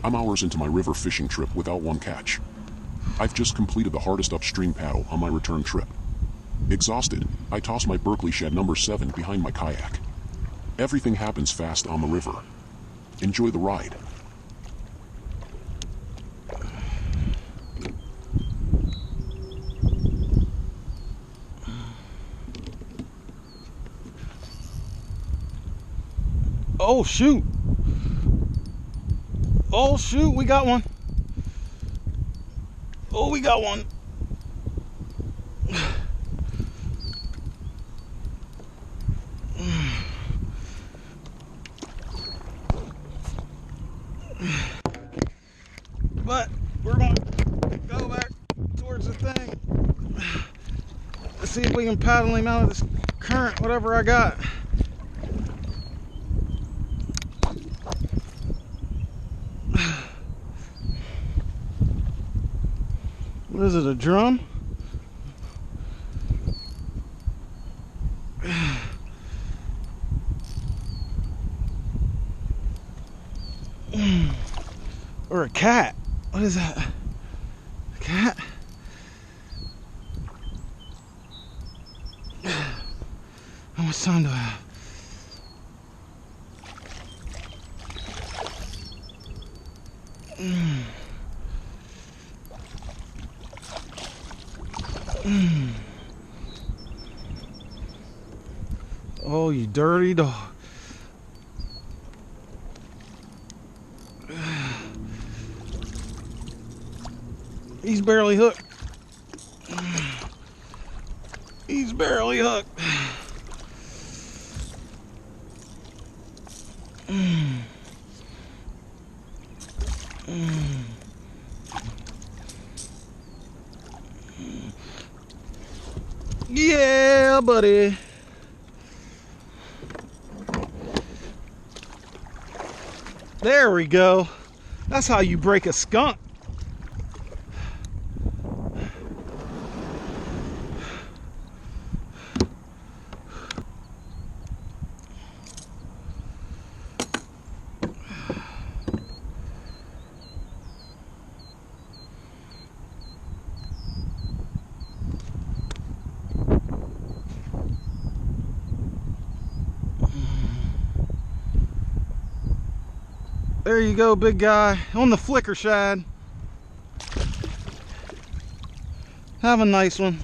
I'm hours into my river fishing trip without one catch. I've just completed the hardest upstream paddle on my return trip. Exhausted, I toss my Berkeley shed number 7 behind my kayak. Everything happens fast on the river. Enjoy the ride. Oh shoot. Oh shoot, we got one. Oh, we got one. But we're going to go back towards the thing. Let's see if we can paddle him out of this current, whatever I got. What is it, a drum? Or a cat? What is that? A cat? How much time do I have? Oh, you dirty dog. He's barely hooked. He's barely hooked. Yeah, buddy. There we go. That's how you break a skunk. There you go, big guy, on the flicker shad. Have a nice one.